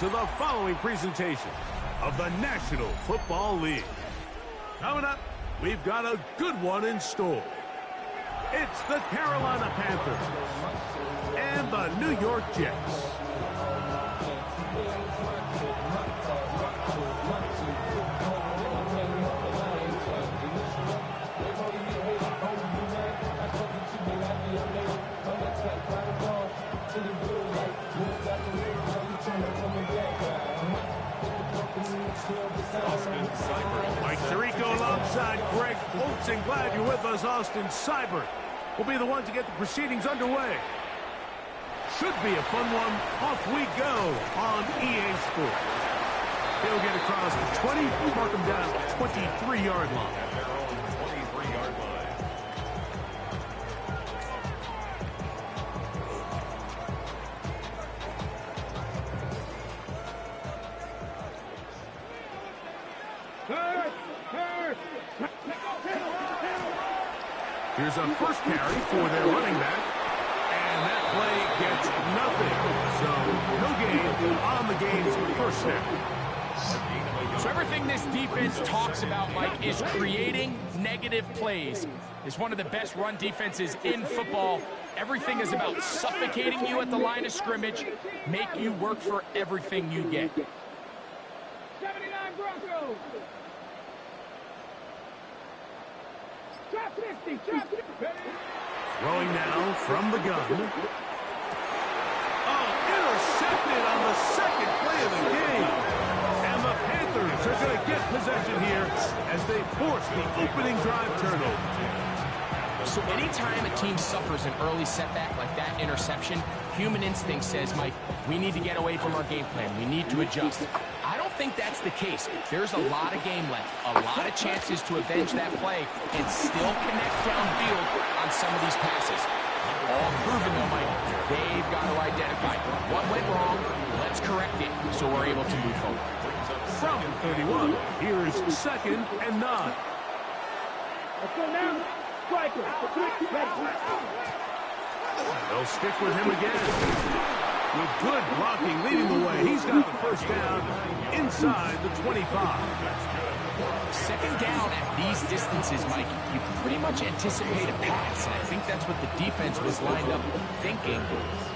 to the following presentation of the National Football League. Coming up, we've got a good one in store. It's the Carolina Panthers and the New York Jets. Mike Tirico alongside Greg Olsen. Glad you're with us. Austin Seibert will be the one to get the proceedings underway. Should be a fun one. Off we go on EA Sports. He'll get across the 20, mark him down at the 23-yard line. Here's a first carry for their running back, and that play gets nothing. So no gain on the game's first snap. So everything this defense talks about, Mike, is creating negative plays. It's one of the best run defenses in football. Everything is about suffocating you at the line of scrimmage, make you work for everything you get. 79 Broncos. Trap 50, trap 50. Throwing now from the gun. Oh, intercepted on the second play of the game. And the Panthers are going to get possession here as they force the opening drive turnover. So anytime a team suffers an early setback like that interception, human instinct says, Mike, we need to get away from our game plan. We need to adjust. I don't think that's the case. There's a lot of game left, a lot of chances to avenge that play and still connect downfield on some of these passes. All proven though, Mike, they've got to identify what went wrong, let's correct it so we're able to move forward. From 31, here's 2nd and 9. Let's go now. Striker. They'll stick with him again. With good blocking leading the way, he's got the first down inside the 25. Second down at these distances, Mike, you pretty much anticipate a pass, and I think that's what the defense was lined up thinking.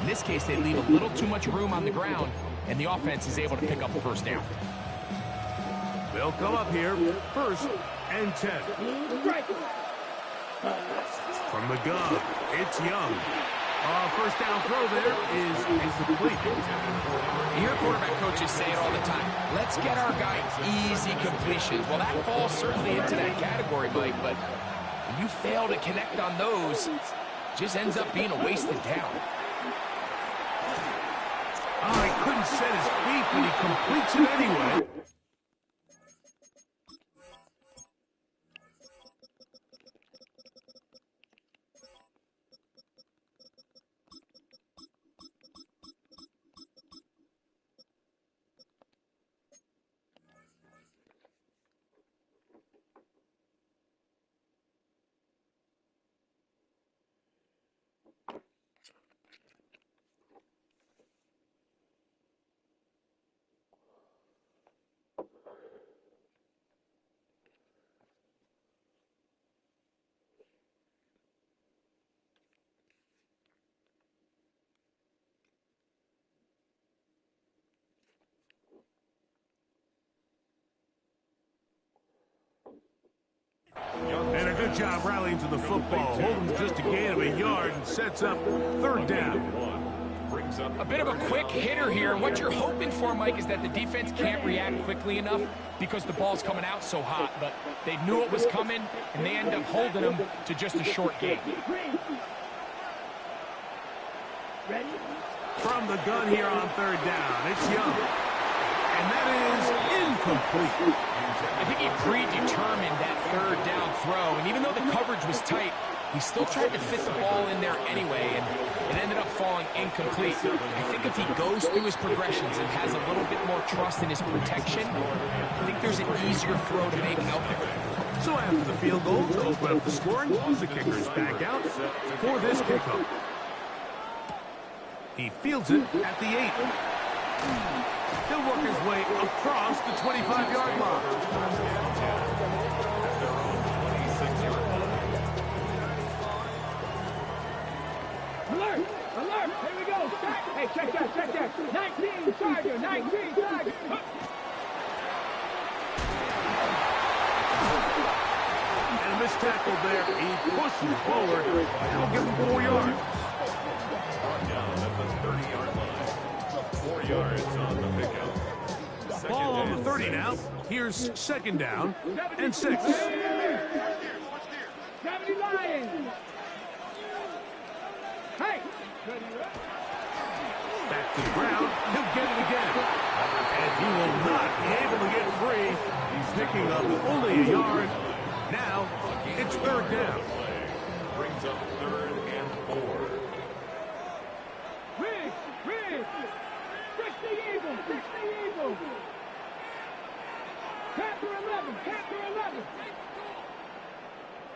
In this case, they leave a little too much room on the ground, and the offense is able to pick up the first down. They'll come up here, 1st and 10. From the gun, it's Young. First down throw there is complete. You hear quarterback coaches say it all the time. Let's get our guys easy completions. Well, that falls certainly into that category, Mike, but when you fail to connect on those, it just ends up being a wasted down. Oh, he couldn't set his feet, but he completes it anyway. And a good job rallying to the football. Holding just a gain of a yard and sets up 3rd down. A bit of a quick hitter here. What you're hoping for, Mike, is that the defense can't react quickly enough because the ball's coming out so hot. But they knew it was coming, and they end up holding them to just a short gain. From the gun here on 3rd down, it's Young. And that is incomplete. I think he predetermined that 3rd down throw, and even though the coverage was tight, he still tried to fit the ball in there anyway, and it ended up falling incomplete. I think if he goes through his progressions and has a little bit more trust in his protection, I think there's an easier throw to make out there. So after the field goal to open up the scoring, the kicker's back out for this kickoff. He fields it at the 8. He'll work his way across the 25-yard line. Alert! Alert! Here we go! Check! Hey, check that, check that! 19, Charger! 19, Charger! And a missed tackle there. He pushes forward. That'll give him 4 yards. Down at the 30-yard line. 4 yards on the pickup. Ball on the 30 now. Here's second down and 6. 70 Lions! Hey! Back to the ground. He'll get it again. And he will not be able to get free. He's picking up only a yard. Now, it's third down. Brings up 3rd and 4. Rig! Rig! Fix the Eagles! Fix the Eagles! Panther 11! Panther 11!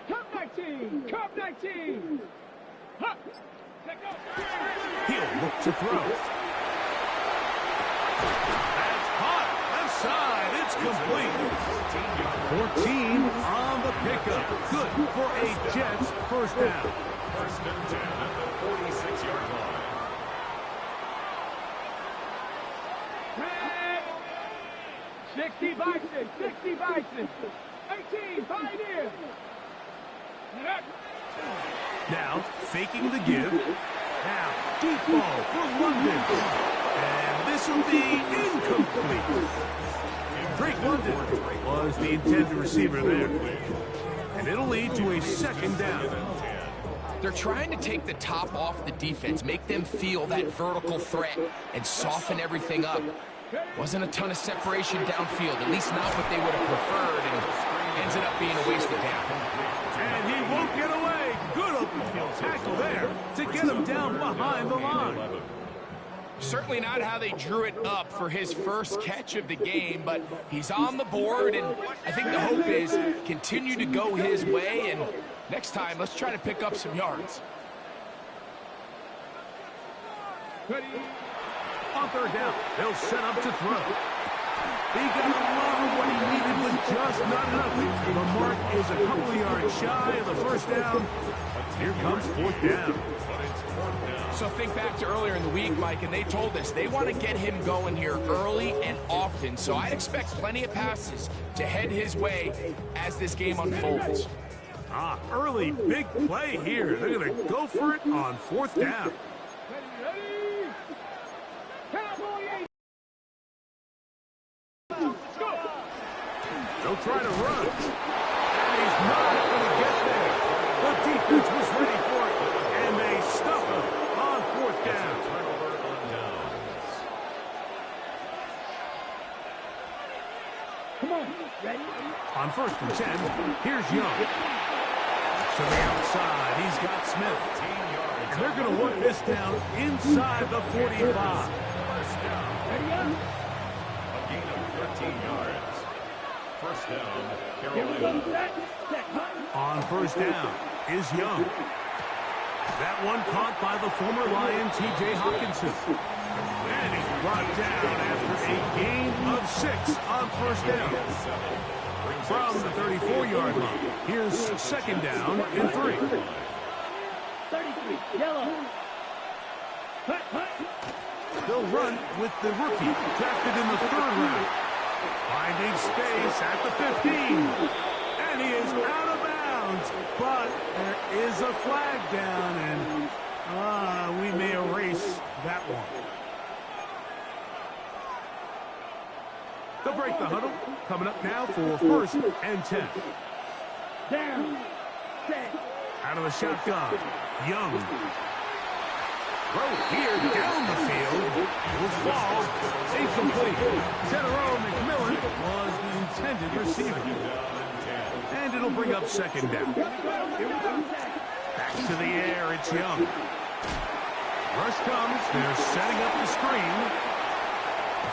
Cup 19! Cup 19! Huh. He'll look to throw. That's caught. Left side. It's complete. 14 on the pickup. Good for a Jets first down. First and 10 at the 46-yard line. Red. 60 Bison. 60 Bison. 18 Pioneers. Now, faking the give. Now, deep ball for London. And this will be incomplete. Drake London was the intended receiver there. And it'll lead to a second down. They're trying to take the top off the defense, make them feel that vertical threat, and soften everything up. Wasn't a ton of separation downfield, at least not what they would have preferred, and ends up being a wasted down. And he won't get away. Good open field tackle there to get him down behind the line. Certainly not how they drew it up for his first catch of the game, but he's on the board, and I think the hope is continue to go his way, and next time, let's try to pick up some yards. On third down, they'll set up to throw. He got a lot of what he needed, but just not enough. The mark is a couple of yards shy of the first down. Here comes fourth down. So think back to earlier in the week, Mike, and they told us they want to get him going here early and often. So I'd expect plenty of passes to head his way as this game unfolds. Early big play here. They're going to go for it on fourth down. They'll try to run. And he's not going to get there. The defense was ready for it, and they stuff him on fourth down. Come on, ready? On first and 10, here's Young. To the outside, he's got Smith. And they're going to work this down inside the 45. Ready up? A gain of 13 yards. First down, Here we Carolina. go, set. On first down is Young. That one caught by the former Lion, T.J. Hawkinson. And he's brought down after a gain of 6 on first down. From the 34-yard line, here's second down and 3. 33, yellow. Hut, hut. They'll run with the rookie, drafted in the 3rd round. Finding space at the 15. And he is out of bounds. But there is a flag down, and we may erase that one. They'll break the huddle. Coming up now for first and 10. Down. Set. Out of the shotgun. Young. Throw here down the field. Will fall. Incomplete. Tenero McMillan was the intended receiver. And it'll bring up second down. Back to the air. It's Young. Rush comes. They're setting up the screen.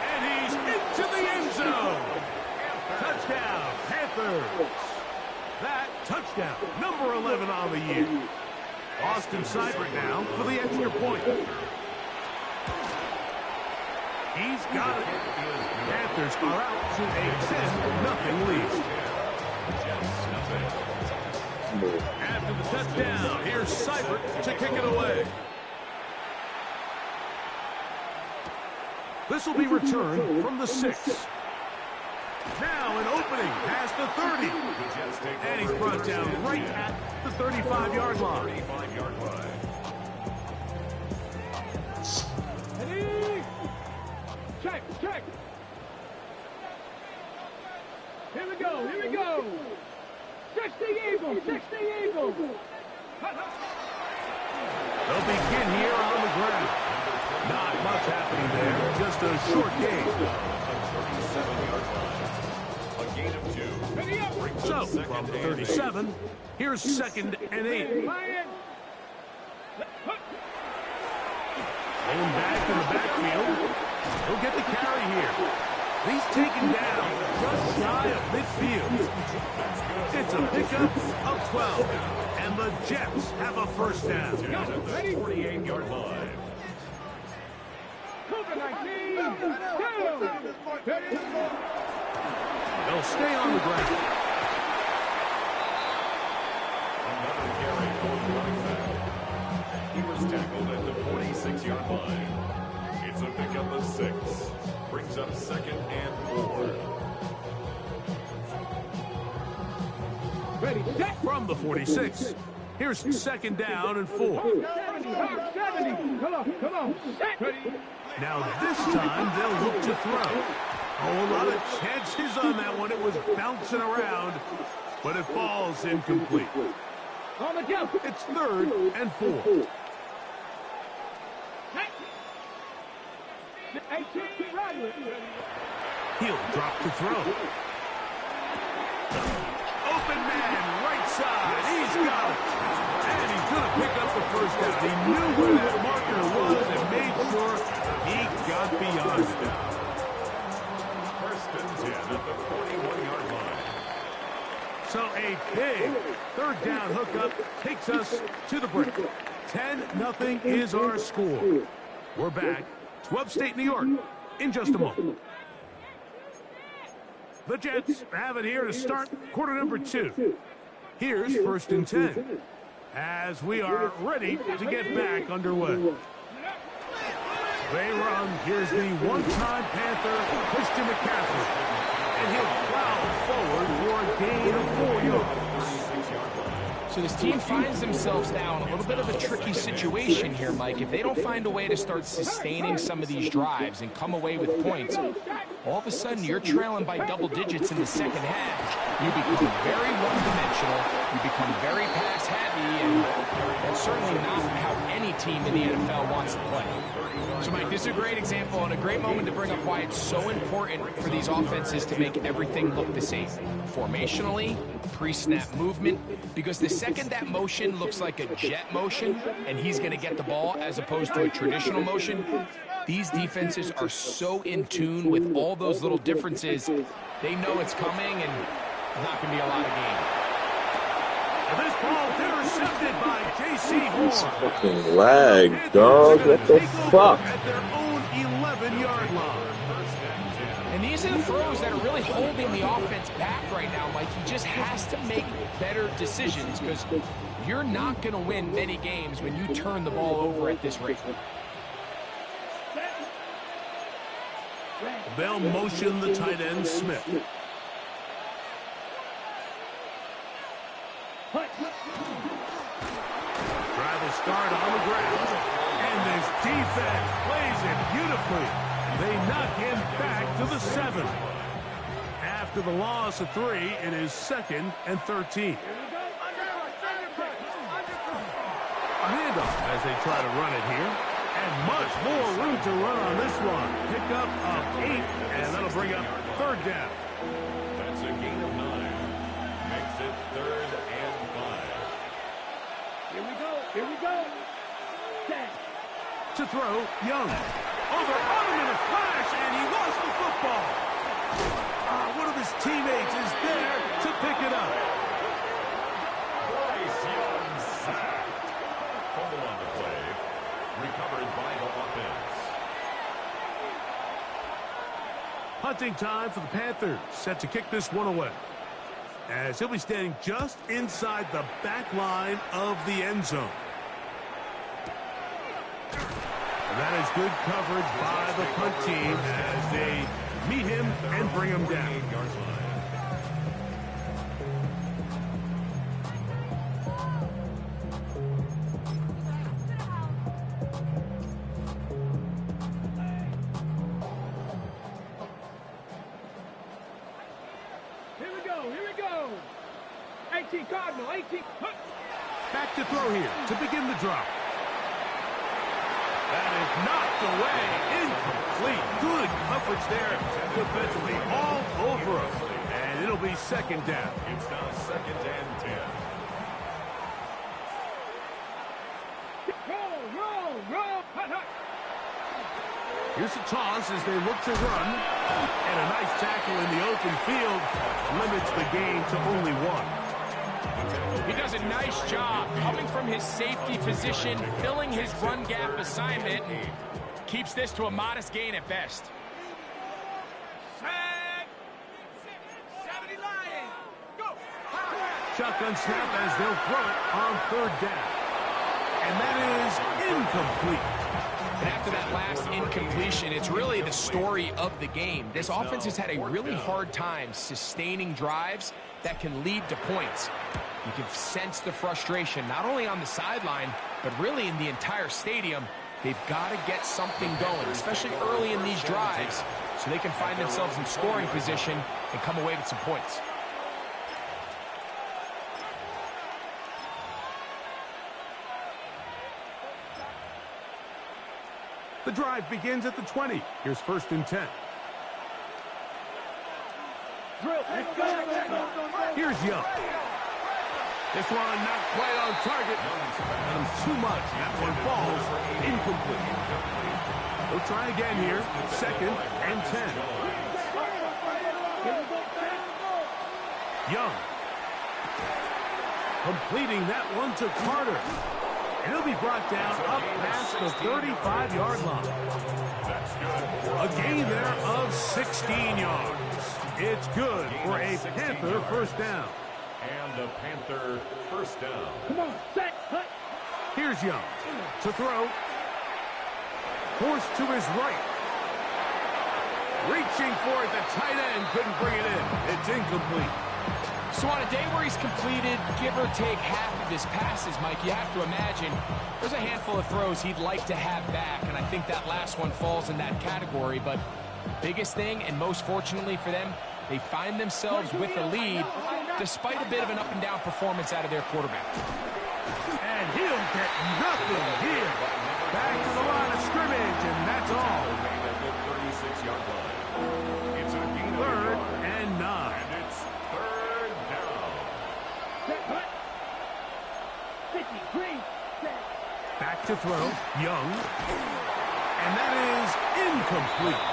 And he's into the end zone. Touchdown, Panthers. That touchdown, number 11 on the year. Austin Seibert now for the extra point. He's got it. Panthers are out to a 10-0 lead. After the touchdown, here's Seibert to kick it away. This will be returned from the 6. Now an opening past the 30. And he's brought down right at the 35-yard line. Ready? Check, check. Here we go, here we go. 60 Eagles, 60 Eagles. They'll begin here on the ground. Not much happening there, just a short game. A gain of 2. So, from 37, here's 2nd and 8. Going back in the backfield. He'll get the carry here. He's taken down just shy of midfield. It's a pickup of 12. And the Jets have a first down. At the 48-yard line. They'll stay on the ground. Another carry for the running back. He was tackled at the 46-yard line. It's a pickup of 6. Brings up 2nd and 4. Ready, set. From the 46, here's 2nd down and 4. 70, 70. Come on, set. Ready. Now this time they'll look to throw. Oh, a lot of chances on that one. It was bouncing around, but it falls incomplete. On the jump. It's 3rd and 4. 18, Bradley. He'll drop to throw. Open man, right side. He's got it. And he's going to pick up the first down. He knew where that marker was and made sure he got beyond it. 1st and 10 at the 41-yard line. So a big 3rd down hookup takes us to the break. 10-0 is our score. We're back to upstate New York in just a moment. The Jets have it here to start quarter number 2. Here's 1st and 10 as we are ready to get back underway. They run. Here's the one-time Panther, Christian McCaffrey. And he'll plow forward for a gain of 4 yards. So this team finds themselves now in a little bit of a tricky situation here, Mike. If they don't find a way to start sustaining some of these drives and come away with points, all of a sudden you're trailing by double digits in the second half. You become very one-dimensional, you become very pass-heavy, and that's certainly not how any team in the NFL wants to play. So, Mike, this is a great example and a great moment to bring up why it's so important for these offenses to make everything look the same. Formationally, pre-snap movement, because the second that motion looks like a jet motion and he's going to get the ball as opposed to a traditional motion, these defenses are so in tune with all those little differences. They know it's coming and it's not going to be a lot of game. This ball intercepted by J.C. Horn. Fucking lag, dog. What the fuck? At their own 11-yard line. And these are the throws that are really holding the offense back right now, Mike. He just has to make better decisions because you're not going to win many games when you turn the ball over at this rate. They'll motion the tight end, Smith. Try to start on the ground. And this defense plays it beautifully. They knock him back to the 7. After the loss of 3, it is 2nd and 13. A handoff as they try to run it here. And much more room to run on this one. Pick up of 8, and that'll bring up 3rd down. That's a gain of 9. Makes it 3rd and 5. Here we go, here we go. Set. To throw, Young. Over on him in a flash, and he lost the football. One of his teammates is there to pick it up. Bryce Young sacked. Fumble on the play. Recovered by the offense. Punting time for the Panthers, set to kick this one away. As he'll be standing just inside the back line of the end zone. And that is good coverage by the punt team as they meet him and bring him down. Here we go. 18 Cardinal, 18. Back to throw here to begin the drop. That is knocked away. Incomplete. Good coverage there defensively all over him. And it'll be second down. It's now 2nd and 10. Roll. Hut. Here's a toss as they look to run. And a nice tackle in the open field limits the gain to only one. He does a nice job coming from his safety position, filling his run gap assignment, and keeps this to a modest gain at best. Shotgun snap as they'll throw it on 3rd down. And that is incomplete. And after that last incompletion, it's really the story of the game. This offense has had a really hard time sustaining drives that can lead to points. You can sense the frustration, not only on the sideline, but really in the entire stadium. They've got to get something going, especially early in these drives, so they can find themselves in scoring position and come away with some points. The drive begins at the 20. Here's 1st and 10. Here's Young. This one not quite on target. That was too much. That one falls incomplete. We'll try again here. 2nd and 10. Young. Completing that one to Carter. And he'll be brought down up past the 35-yard line. A gain there of 16 yards. It's good for a Panther 1st down. And a Panther 1st down. Come on, set, hut. Here's Young to throw. Forced to his right. Reaching for it, the tight end couldn't bring it in. It's incomplete. So on a day where he's completed, give or take half of his passes, Mike, you have to imagine there's a handful of throws he'd like to have back, and I think that last one falls in that category. But biggest thing, and most fortunately for them, they find themselves with a lead despite a bit of an up-and-down performance out of their quarterback. And he'll get nothing here. Back to the line of scrimmage, and that's all. 36-yard line. It's a gain of 3rd and 9. And it's 3rd down. Set, hut. 50, green, set. Back to throw. Young. And that is incomplete.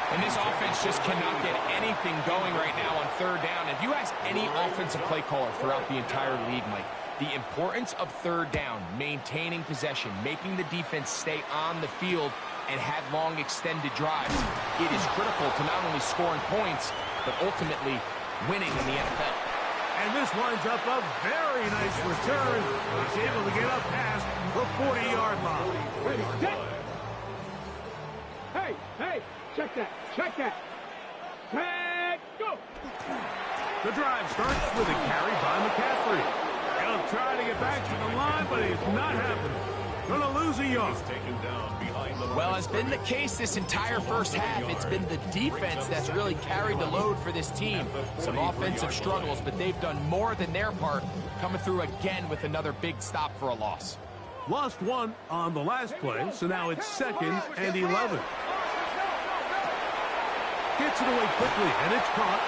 And this offense just cannot get anything going right now on 3rd down. If you ask any offensive play caller throughout the entire league, Mike, the importance of 3rd down, maintaining possession, making the defense stay on the field and have long extended drives, it is critical to not only scoring points, but ultimately winning in the NFL. And this winds up a very nice return. He's able to get up past the 40-yard line. Ready, set. Hey, check that. Set, go. The drive starts with a carry by McCaffrey. He'll try to get back to the line, but it's not happening. Gonna lose a yard. Well, has been the case this entire first half. It's been the defense that's really carried the load for this team. Some offensive struggles, but they've done more than their part, coming through again with another big stop for a loss. Lost one on the last play, so now it's 2nd and 11. Gets it away quickly, and it's caught.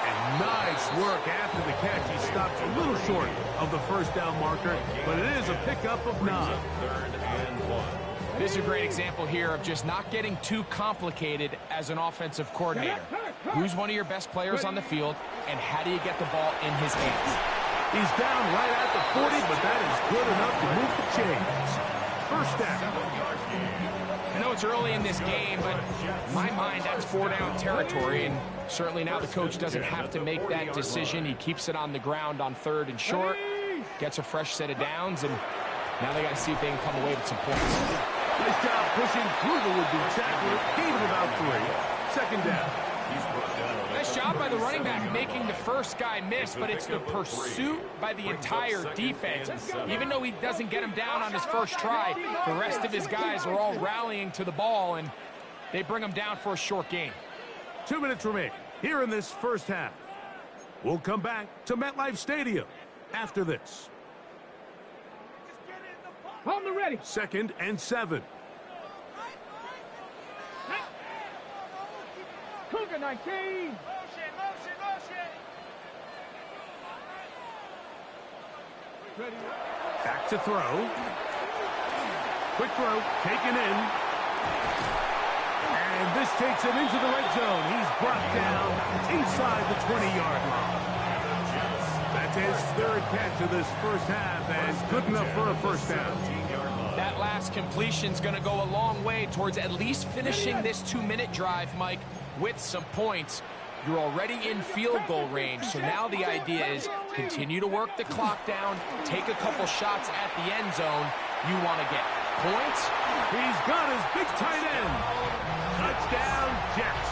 And nice work after the catch. He stopped a little short of the 1st down marker, but it is a pickup of 9. 3rd and 1. This is a great example here of just not getting too complicated as an offensive coordinator. Who's one of your best players on the field, and how do you get the ball in his hands? He's down right at the 40, but that is good enough to move the chains. 1st down. I know it's it's early in this game, but in my mind, that's 4-down territory, and certainly now the coach doesn't have to make that decision. He keeps it on the ground on 3rd and short, gets a fresh set of downs, and now they got to see if they can come away with some points. Nice job pushing through the would-be tackler. Gain of about 3. 2nd down. Nice job by the running back making the first guy miss, but it's the pursuit by the entire defense. Even though he doesn't get him down on his first try, the rest of his guys are all rallying to the ball, and they bring him down for a short gain. 2 minutes remaining here in this first half. We'll come back to MetLife Stadium after this. On the ready. 2nd and 7. Cougar 19. Back to throw. Quick throw, taken in. And this takes him into the red zone. He's brought down inside the 20-yard line. That's his 3rd catch of this first half, and good enough for a first down. That last completion's going to go a long way towards at least finishing this 2-minute drive, Mike, with some points. You're already in field goal range, so now the idea is continue to work the clock down, take a couple shots at the end zone. You want to get points. He's got his big tight end. Touchdown, Jets.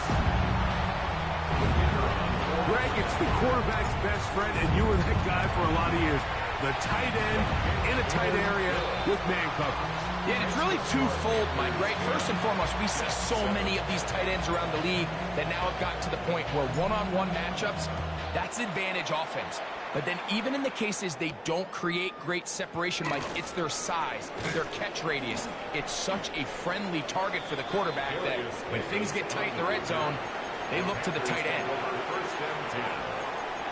Greg, it's the quarterback's best friend, and you were that guy for a lot of years. The tight end in a tight area with man coverage. Yeah, and it's really twofold, Mike, right? First and foremost, we see so many of these tight ends around the league that now have gotten to the point where one-on-one matchups, that's advantage offense. But then even in the cases they don't create great separation, Mike, it's their size, their catch radius. It's such a friendly target for the quarterback that when things get tight in the red zone, they look to the tight end. First and 10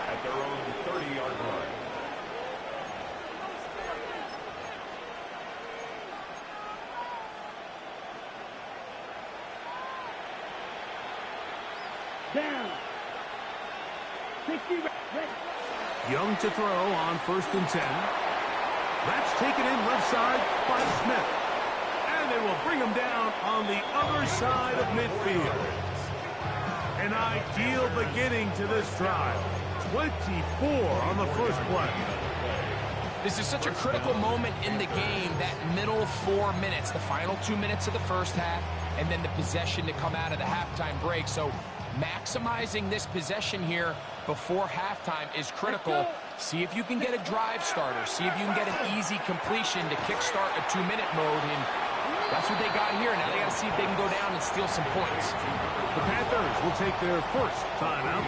at their own 30-yard line. Down. 60. Young to throw on 1st and 10. That's taken in left side by Smith. And they will bring him down on the other side of midfield. An ideal beginning to this drive. 24 on the first play. This is such a critical moment in the game, that middle 4 minutes, the final 2 minutes of the first half, and then the possession to come out of the halftime break. So maximizing this possession here before halftime is critical. See if you can get a drive starter. See if you can get an easy completion to kickstart a 2-minute mode. And that's what they got here. Now they got to see if they can go down and steal some points. The Panthers will take their first timeout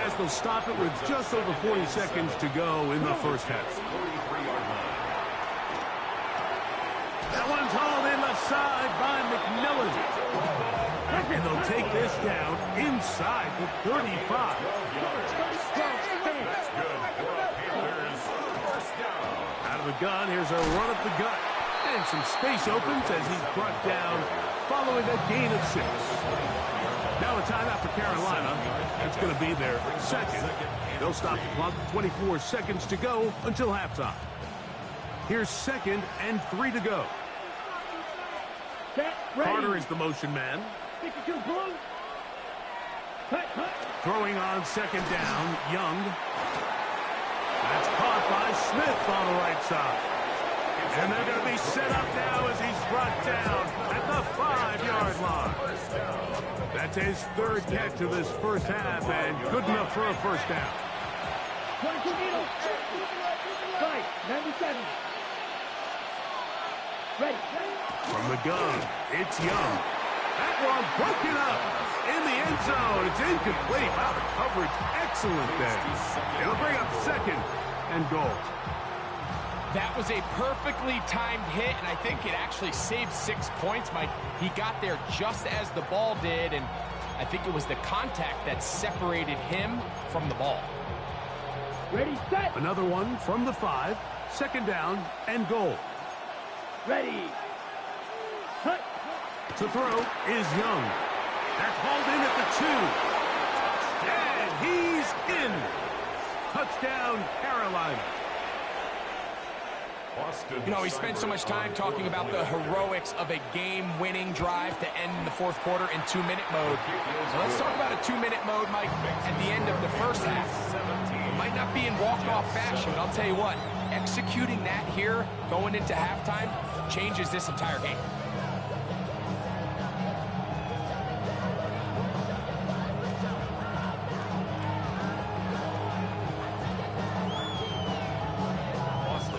as they'll stop it with just over 40 seconds to go in the first half. That one's hauled in left side by McMillan. And they'll take this down inside the 35. Out of the gun, here's a run up the gut. And some space opens as he's brought down following a gain of 6. Now a timeout for Carolina. That's going to be their second. They'll stop the clock with 24 seconds to go until halftime. Here's 2nd and 3 to go. Carter is the motion man. Throwing on 2nd down, Young. That's caught by Smith on the right side. And they're going to be set up now as he's brought down at the 5-yard line. That's his 3rd catch of this first half, and good enough for a first down. 22 meters. Right, 97. Ready. From the gun, it's Young. That one broken up in the end zone. It's incomplete. Wow, the coverage excellent there. It'll bring up 2nd and goal. That was a perfectly timed hit, and I think it actually saved 6 points, Mike. He got there just as the ball did, and I think it was the contact that separated him from the ball. Ready, set. Another one from the 5. 2nd down and goal. Ready. Cut. To throw is Young. That's hauled in at the 2. And he's in. Touchdown, Carolina. You know, we spent so much time talking about the heroics of a game-winning drive to end the fourth quarter in 2-minute mode. So let's talk about a 2-minute mode, Mike, at the end of the first half. It might not be in walk-off fashion, but I'll tell you what, executing that here, going into halftime, changes this entire game.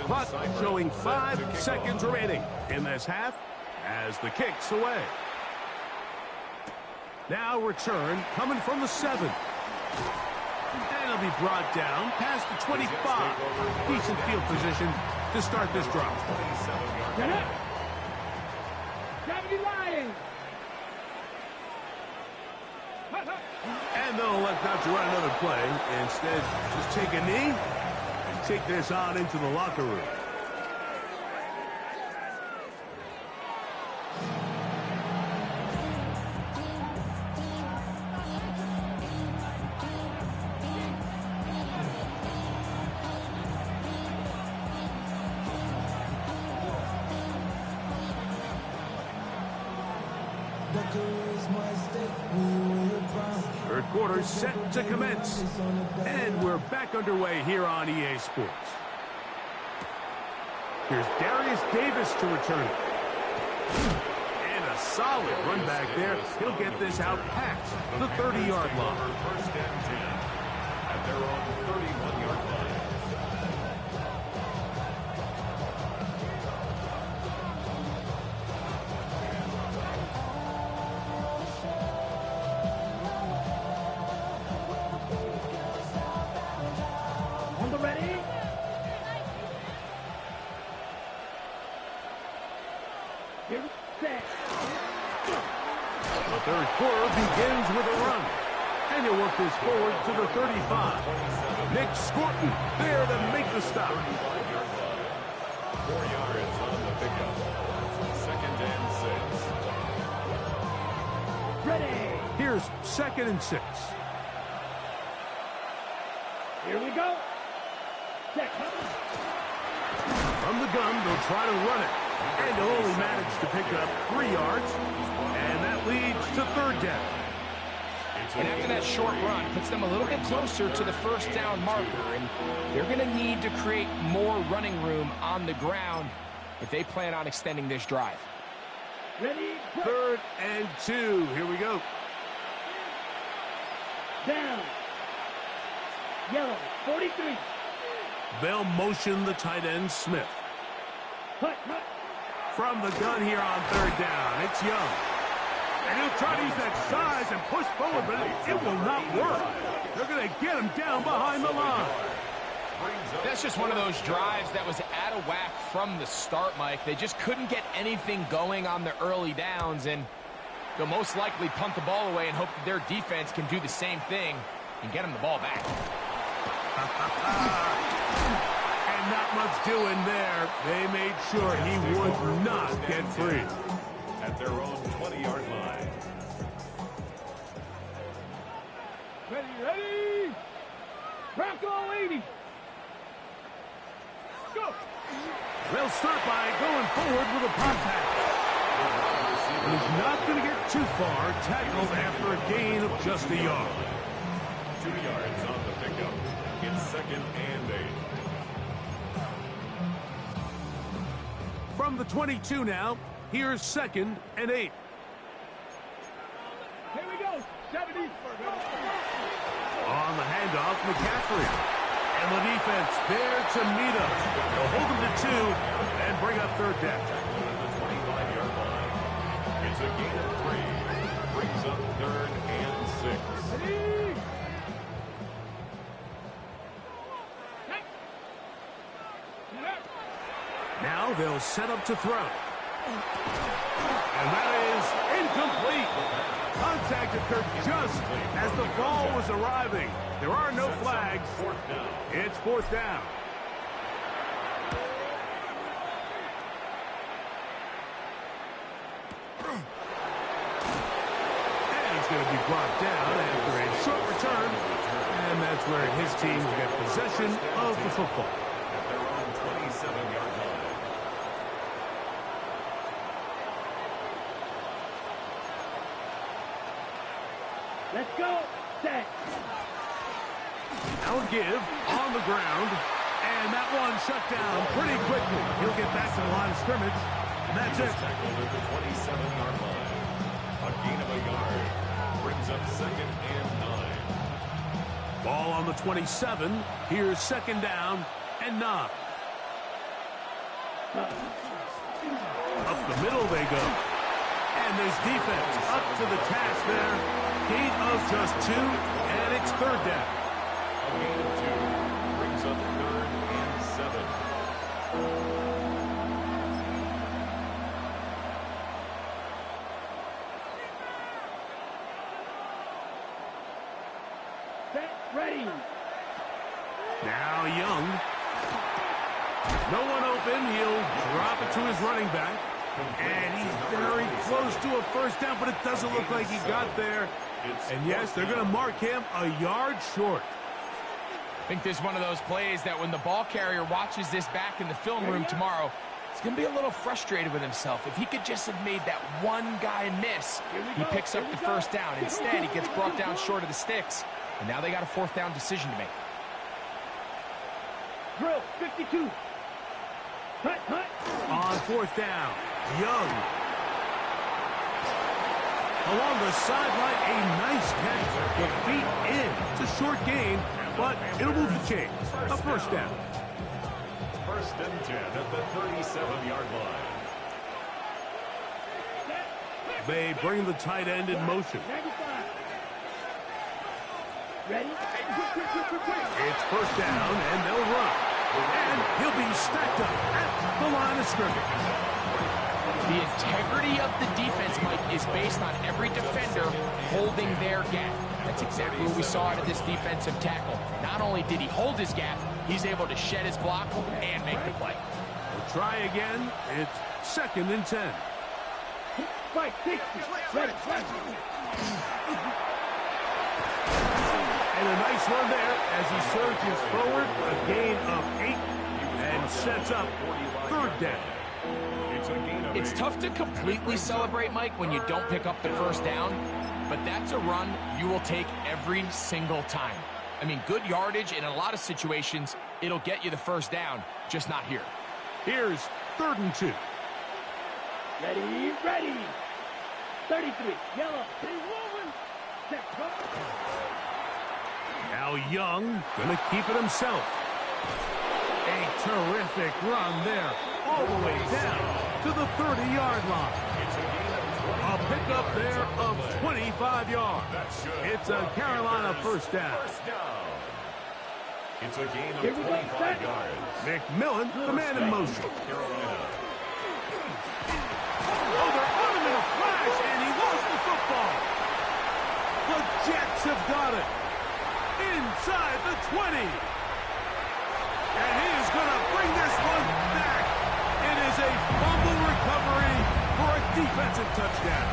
Clock showing 5 seconds remaining in this half as the kick's away. Now return coming from the 7. And it'll be brought down past the 25. Decent field position to start this drive. Get up! Gravity Lions! And they'll elect not to run another play. Instead, just take a knee and take this on into the locker room. Third quarter set to commence. And we're back underway here on EA Sports. Here's Darius Davis to return it. And a solid run back there. He'll get this out past the 30-yard line. First and 10 at their own 31-yard line. On the ready? Here, set. The third quarter begins with a run. And he'll work this forward to the 35. Nick Scorton there to make the stop. 4 yards on the pickup. Second and 6. Ready. Here's 2nd and 6. Here we go. Check. From the gun, they'll try to run it. And they'll only manage to pick up 3 yards. And that leads to 3rd down. And after that short run, puts them a little bit closer to the first down marker. And they're going to need to create more running room on the ground if they plan on extending this drive. Ready. 3rd and 2. Here we go. Down. Yellow. 43. They'll motion the tight end, Smith. Hut, hut. From the gun here on 3rd down, it's Young. And he'll try to use that size and push forward, but it will not work. They're going to get him down behind the line. That's just one of those drives that was out of whack from the start, Mike. They just couldn't get anything going on the early downs, and they'll most likely punt the ball away and hope that their defense can do the same thing and get them the ball back. And not much doing there. They made sure he would not get free. At their own 20-yard line. Ready, ready. Bronco 80. Go. They'll start by going forward with a pop pass. And he's not going to get too far, tackled after a gain of just a yard. 2 yards on the pickup. It's 2nd and 8. From the 22 now, here's 2nd and 8. Here we go. 70. On the handoff, McCaffrey. And the defense there to meet him. They'll hold him to 2 and bring up 3rd down. The 25-yard line. It's a gain of 3. Brings up 3rd and 6. Ready. Now they'll set up to throw. And that is incomplete. Contact occurred just as the ball was arriving. There are no flags. It's 4th down. And he's going to be brought down after a short return. And that's where his team will get possession of the football. At their own 27-yard line. Now a give on the ground. And that one shut down pretty quickly. He'll get back to the line of scrimmage. And that's it. Tackled at the 27-yard line. A gain of a yard. Brings up 2nd and 9. Ball on the 27. Here's 2nd down and 9. Up the middle they go. And this defense up to the task there. Gain of just 2, and it's 3rd down. A gain of 2 brings up 3rd and 7. Set, ready. Now Young. No one open. He'll drop it to his running back. And he's very close to a 1st down, but it doesn't look like he got there. And yes, they're going to mark him a yard short. I think this is one of those plays that when the ball carrier watches this back in the film room tomorrow, he's going to be a little frustrated with himself. If he could just have made that one guy miss, he picks up the 1st down. Instead, he gets brought down short of the sticks, and now they got a 4th down decision to make. Drill, 52. Hut, hut. On 4th down, Young. Along the sideline, a nice catch. The feet in. It's a short gain, but it'll move the chains. A 1st down. 1st and 10 at the 37-yard line. They bring the tight end in motion. 95. Ready? It's 1st down, and they'll run. And he'll be stacked up at the line of scrimmage. The integrity of the defense, Mike, is based on every defender holding their gap. That's exactly what we saw out of this defensive tackle. Not only did he hold his gap, he's able to shed his block and make the play. We'll try again. It's 2nd and 10. Spike, 60. Ready. And a nice run there as he surges forward. A gain of 8 and sets up 3rd down. It's tough to completely celebrate, Mike, when you don't pick up the 1st down, but that's a run you will take every single time. I mean, good yardage, and in a lot of situations, it'll get you the 1st down, just not here. Here's 3rd and 2. Ready, ready. 33, yellow. He's moving. Set, Now Young gonna keep it himself. A terrific run there, all the way down to the 30-yard line. A pickup there of 25 yards. It's a Carolina 1st down. It's a gain of 25 yards. McMillan, the man in motion. Carolina. Oh, they're on him in a flash, and he lost the football. The Jets have got it. Inside the 20. And he is going to bring this one back. It is a fumble recovery for a defensive touchdown.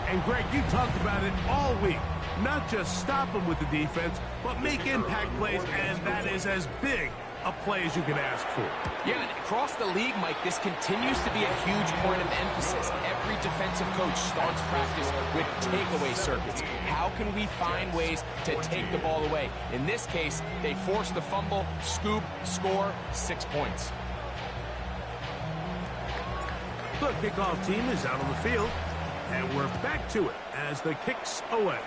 And Greg, you talked about it all week. Not just stop them with the defense, but make impact plays, and that is as big a play as you can ask for. Yeah, and across the league, Mike, this continues to be a huge point of emphasis. Every defensive coach starts practice with takeaway circuits. How can we find ways to take the ball away? In this case, they force the fumble, scoop, score, 6 points. The kickoff team is out on the field, and we're back to it as the kick's away.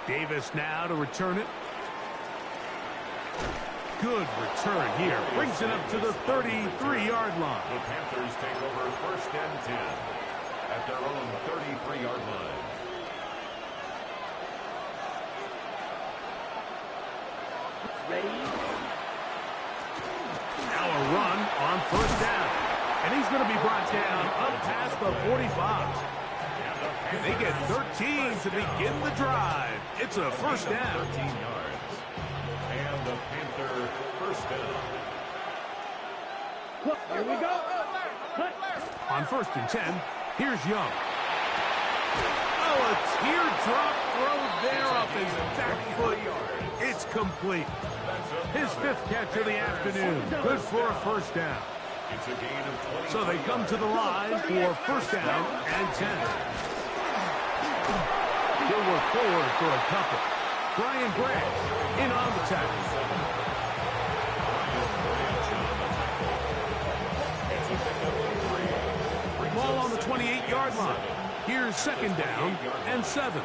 Davis now to return it. Good return here. Brings it up to the 33-yard line. The Panthers take over 1st and 10 at their own 33-yard line. ready. Now a run on 1st down. And he's going to be brought down up past the 45. They get 13 to begin the drive. It's a 1st down. 13 yards. And the Panther 1st down. Here we go. On 1st and 10, here's Young. Oh, a teardrop throw there off his back foot. It's complete. His 5th catch of the afternoon. Good for a 1st down. It's a gain of 20. So they come to the line for 1st down and 10. He'll work forward for a couple. Brian Branch in on the tackle. Ball on the 28-yard line. Here's second down and 7.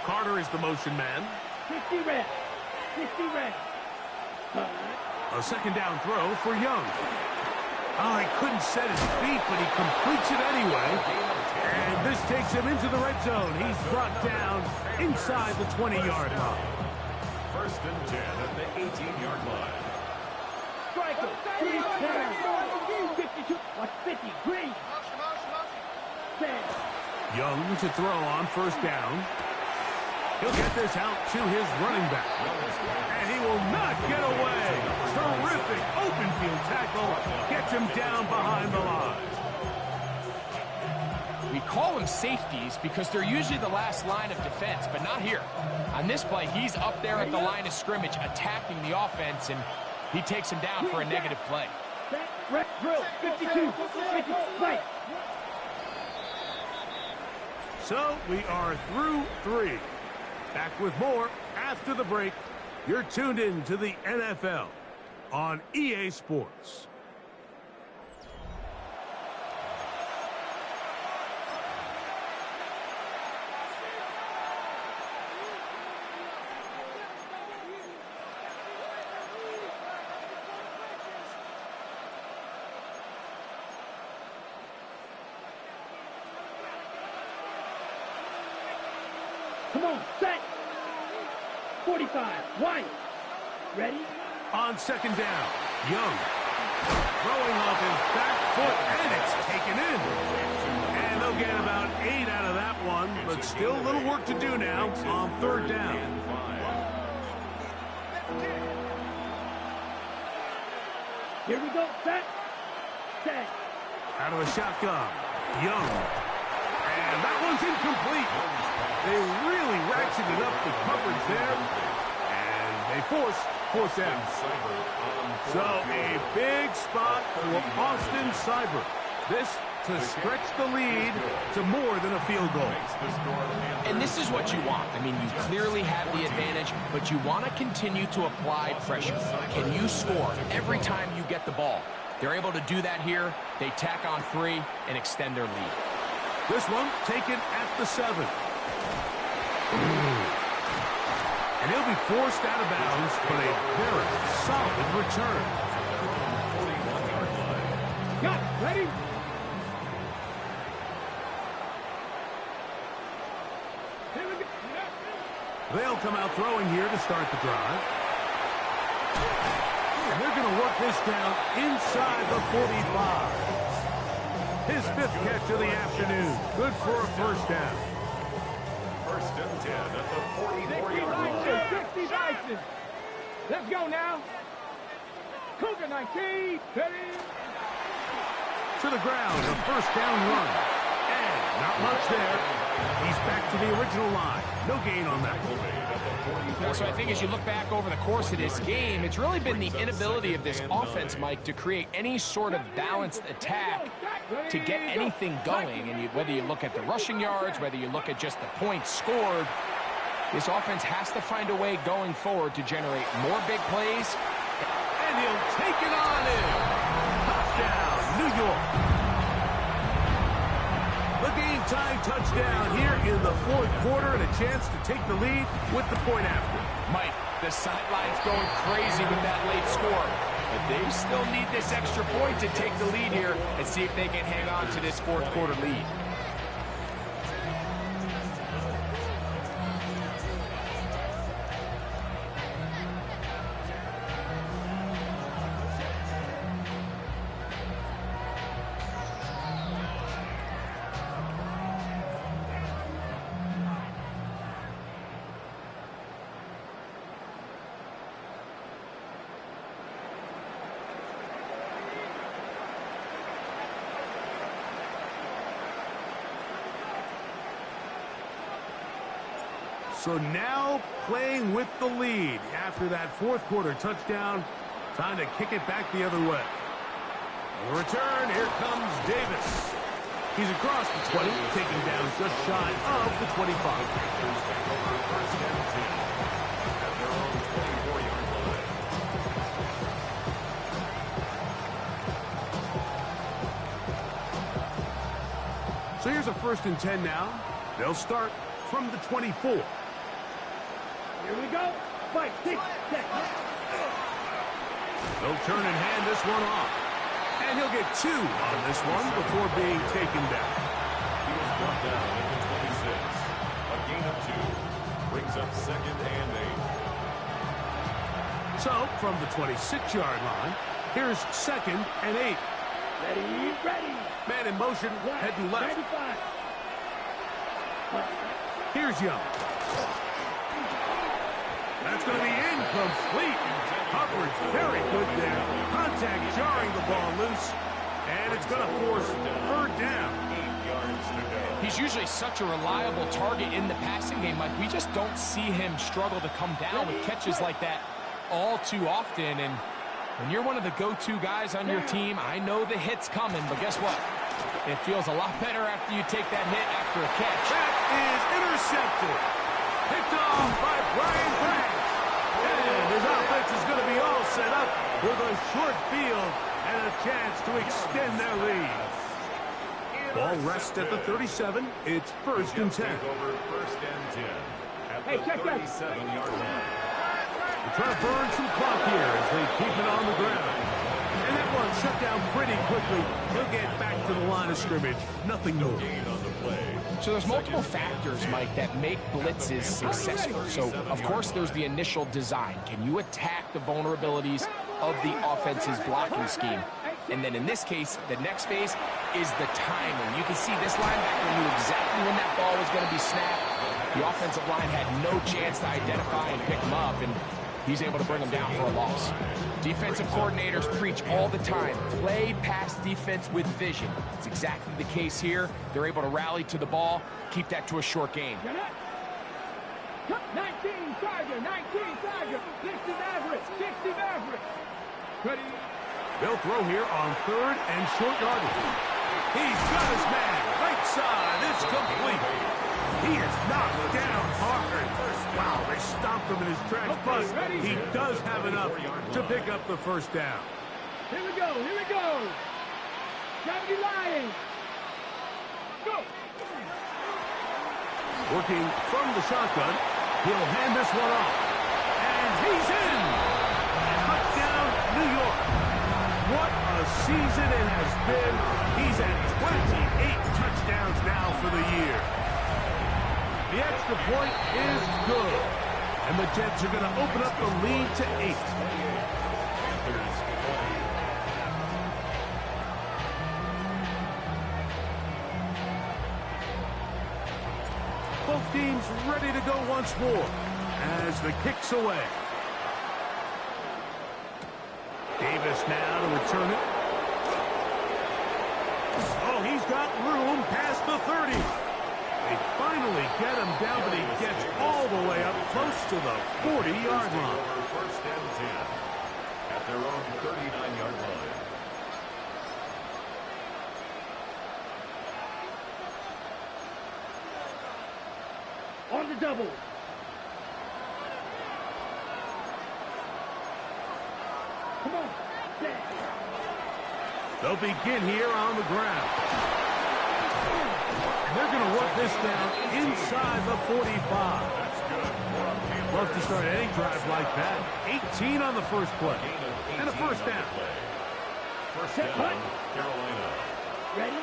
Carter is the motion man. 50 red. 50 red. A second down throw for Young. Oh, he couldn't set his feet, but he completes it anyway. And this takes him into the red zone. He's brought down inside the 20-yard line. First and 10 at the 18-yard line. Striker. 52. Watch 50. Green. 10. Young to throw on first down. He'll get this out to his running back. And he will not get away. Terrific open field tackle. Gets him down behind the line. We call them safeties because they're usually the last line of defense, but not here. On this play, he's up there at the line of scrimmage attacking the offense, and he takes him down for a negative play. Red drill. 52. 50. Right. So we are through 3. Back with more after the break. You're tuned in to the NFL on EA Sports. Come on. Set. 45. White. Ready? On second down, Young throwing off his back foot, and it's taken in. And they'll get about 8 out of that one, but still a little work to do now on third down. Here we go. Set. Set. Out of the shotgun, Young. And that one's incomplete. They really ratcheted up the coverage there, and they force fourth down. So a big spot for Austin Seibert. This to stretch the lead to more than a field goal. And this is what you want. I mean, you clearly have the advantage, but you want to continue to apply pressure. Can you score every time you get the ball? They're able to do that here. They tack on 3 and extend their lead. This one taken at the 7. And he'll be forced out of bounds, but a very solid return. 41-yard line. Got. Ready? Here we go. They'll come out throwing here to start the drive. And they're going to work this down inside the 45. His 5th catch of the afternoon. Good for a first down. First and 10 at the 44-yard 60 line. Bison. 60 Bison. Let's go now. Cougar 19. Ready? To the ground, a first down run. And not much there. He's back to the original line. No gain on that. So I think as you look back over the course of this game, it's really been the inability of this offense, Mike, to create any sort of balanced attack to get anything going. And whether you look at the rushing yards, whether you look at just the points scored, this offense has to find a way going forward to generate more big plays. And he'll take it on in. Touchdown, New York. The game-tying touchdown here in the 4th quarter, and a chance to take the lead with the point after. Mike, the sideline's going crazy with that late score, but they still need this extra point to take the lead here and see if they can hang on to this 4th quarter lead. So now playing with the lead after that 4th quarter touchdown. Time to kick it back the other way. The return, here comes Davis. He's across the 20, taking down just shy of the 25. First and 10 at their own 24-yard line. So here's a 1st and 10 now. They'll start from the 24. Here we go. Fight. 6 seconds. They'll turn and hand this one off. And he'll get 2 on this one before being taken down. He was brought down at the 26. A gain of 2. Brings up 2nd and 8. So, from the 26-yard line, here's 2nd and 8. Ready. Man in motion, heading left. 95. Here's Young. That's going to be incomplete. Coverage very good there. Contact jarring the ball loose. And it's going to force 3rd down. 8 yards to go. He's usually such a reliable target in the passing game, Mike. We just don't see him struggle to come down with catches like that all too often. And when you're one of the go-to guys on your team, I know the hit's coming, but guess what? It feels a lot better after you take that hit after a catch. That is intercepted. Picked off by Brian Branch. And his offense is going to be all set up with a short field and a chance to extend their lead. Ball rests at the 37. It's 1st and 10. Over 1st and 10 at Hey, the check that. 37-yard line. They're trying to burn some clock here as they keep it on the ground. And that one shut down pretty quickly. He'll get back to the line of scrimmage. Nothing more. Gain on the play. So there's multiple factors, Mike, that make blitzes successful. So, of course, there's the initial design. Can you attack the vulnerabilities of the offense's blocking scheme? And then in this case, the next phase is the timing. You can see this linebacker knew exactly when that ball was going to be snapped. The offensive line had no chance to identify and pick him up, and he's able to bring him down for a loss. Defensive coordinators preach all the time, play pass defense with vision. It's exactly the case here. They're able to rally to the ball, keep that to a short game. 19 Charger, 19 Charger, 60 Maverick, 60 Maverick. Ready. They'll throw here on 3rd and short yardage. He's got his man. Right side. It's complete. He is knocked down hard. Wow, they stopped him in his tracks, but he does have enough to pick up the 1st down. Here we go. Gravity line. Go. Working from the shotgun, he'll hand this one off. And he's in. Touchdown, New York. What a season it has been. He's at 28 touchdowns now for the year. The extra point is good. And the Jets are going to open up the lead to 8. Both teams ready to go once more as the kick's away. Davis now to return it. Oh, he's got room past the 30. They finally get him down, but he gets all the way up close to the 40-yard line. 1st and 10 at their own 39-yard line. On the double. Come on. They'll begin here on the ground. They're going to work this down inside the 45. Love to start any drive like that. 18 on the first play. And a 1st down. First down, Carolina. Ready.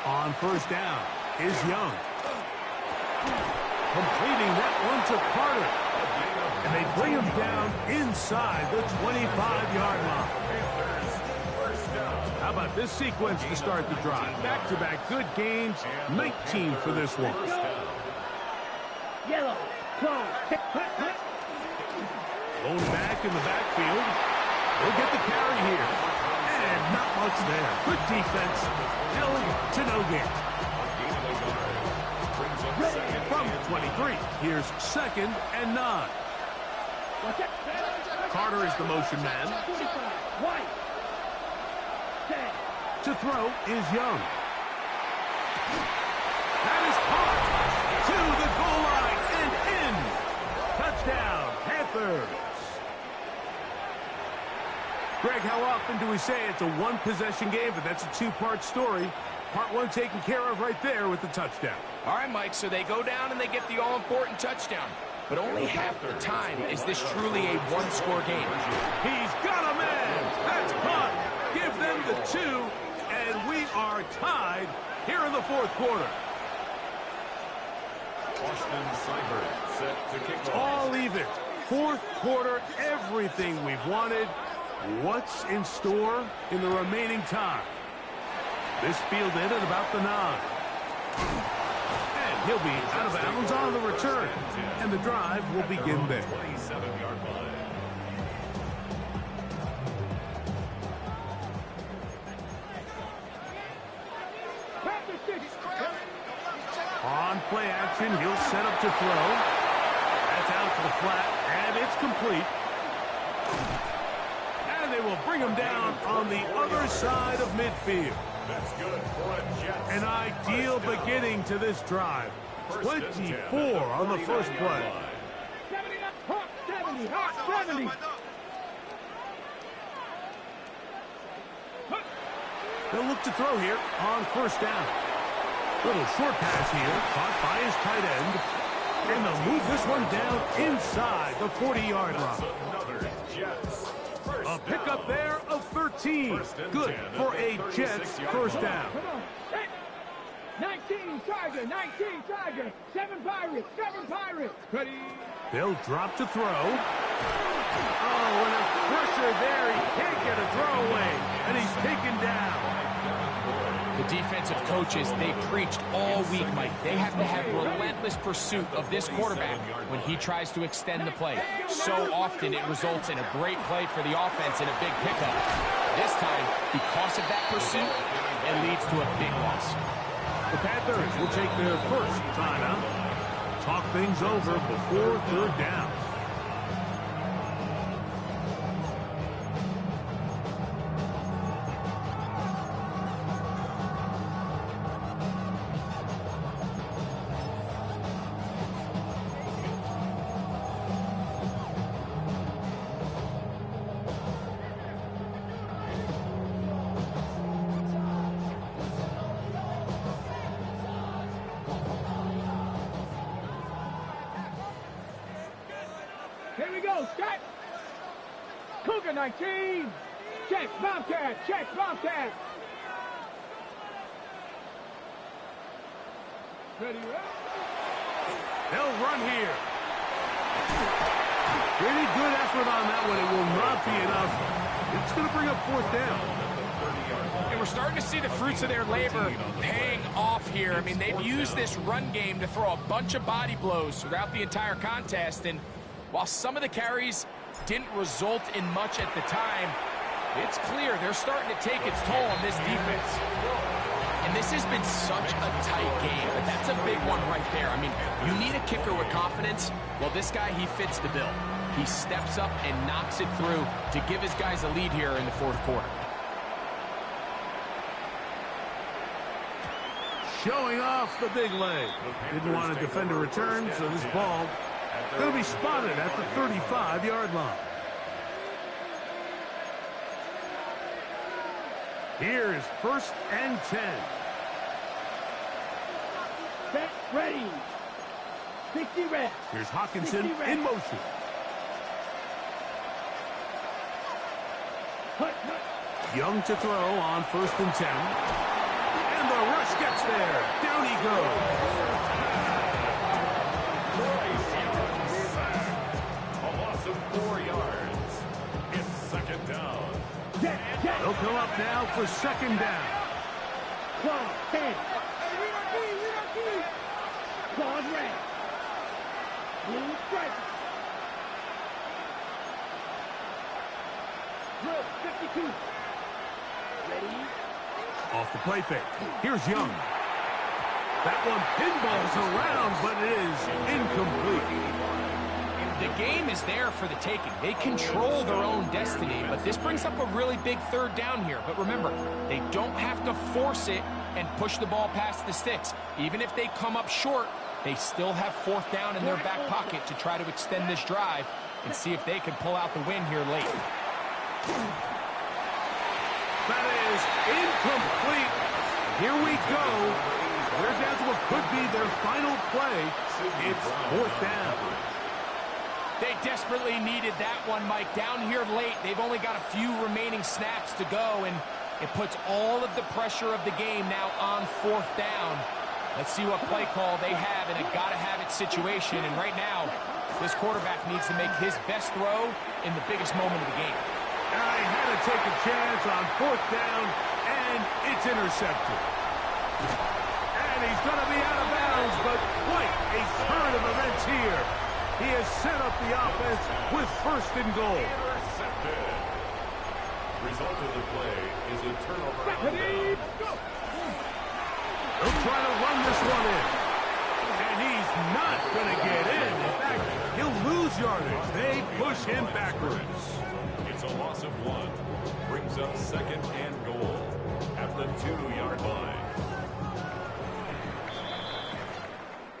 On 1st down is Young. Completing that one to Carter. And they bring him down inside the 25-yard line. How about this sequence to start the drive? Back-to-back good games. 19 for this one. Yellow. Close. Going back in the backfield. He'll get the carry here. And not much there. Good defense. Still to no gain. From 23, here's 2nd and 9. Carter is the motion man. To throw is Young. That is caught to the goal line and in. Touchdown, Panthers. Greg, how often do we say it's a one-possession game, but that's a two-part story? Part one taken care of right there with the touchdown. All right, Mike, so they go down and they get the all-important touchdown. But only half the time is this truly a one-score game. He's got a man. That's caught. Give them the 2, and we are tied here in the fourth quarter. Austin Seibert set to kick off. All even. Fourth quarter, everything we've wanted. What's in store in the remaining time? This fielded at about the 9. And he'll be out of bounds on the return. And the drive will begin there. 27-yard line. On play action, he'll set up to throw. That's out to the flat, and it's complete. And they will bring him down on the other side of midfield. That's good for a Jets. An ideal beginning to this drive. 24 on the first play. 70, hot 70, hot 70. They'll look to throw here on first down. Little short pass here, caught by his tight end. And they'll move this one down inside the 40-yard line. Another Jets. A pickup there of 13. Good for a Jets first down. Come on. 19 Charger, 19 Charger. 7 Pirates, 7 Pirates. Ready? They'll drop to throw. Oh, and a pressure there. He can't get a throw away. And he's taken down. The defensive coaches, they preached all week, Mike. They have to have relentless pursuit of this quarterback when he tries to extend the play. So often it results in a great play for the offense and a big pickup. This time, because of that pursuit, it leads to a big loss. The Panthers will take their first timeout. Talk things over before third down. Here we go, Scott. Cougar 19. Check, Bobcat, check, Bobcat. Ready, They'll run here. Pretty good effort on that one. It will not be enough. It's going to bring up fourth down. And we're starting to see the fruits of their labor paying off here. I mean, they've used this run game to throw a bunch of body blows throughout the entire contest. And while some of the carries didn't result in much at the time, it's clear they're starting to take its toll on this defense. And this has been such a tight game, but that's a big one right there. I mean, you need a kicker with confidence. Well, this guy, he fits the bill. He steps up and knocks it through to give his guys a lead here in the fourth quarter. Showing off the big leg. Didn't want to defend a return, so this ball going to be spotted at the 35-yard line. Here's first and 10. Set, ready. 60 reps. Here's Hawkinson in motion. Young to throw on first and 10. And the rush gets there. Down he goes. A loss of 4 yards. It's second down. They'll come up now for second down. Claw, 10. Claws red. Blue stripe. Blue 52. Ready? Off the play fake. Here's Young. That one pinballs around, but it is incomplete. The game is there for the taking. They control their own destiny, but this brings up a really big third down here. But remember, they don't have to force it and push the ball past the sticks. Even if they come up short, they still have 4th down in their back pocket to try to extend this drive and see if they can pull out the win here late. That is incomplete. Here we go. They're down to what could be their final play. It's 4th down. They desperately needed that one, Mike. Down here late, they've only got a few remaining snaps to go, and it puts all of the pressure of the game now on 4th down. Let's see what play call they have in a gotta-have-it situation. And right now, this quarterback needs to make his best throw in the biggest moment of the game. I had to take a chance on 4th down, and it's intercepted. And he's going to be out of bounds, but quite a turn of events here. He has set up the offense with 1st and goal. Intercepted. Result of the play is a turnover on down. They'll try to run this one in. And he's not going to get in. In fact, he'll lose yardage. They push him backwards. It's a loss of 1. Brings up 2nd and goal at the 2-yard line.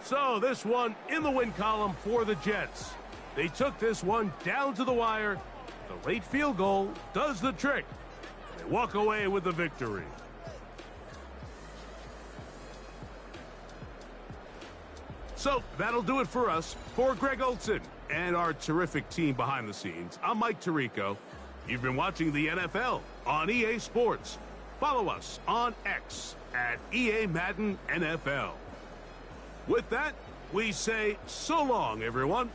So this one in the win column for the Jets. They took this one down to the wire. The late field goal does the trick. They walk away with the victory. So that'll do it for us. For Greg Olson and our terrific team behind the scenes, I'm Mike Tirico. You've been watching the NFL on EA Sports. Follow us on X at EA Madden NFL. With that, we say so long, everyone.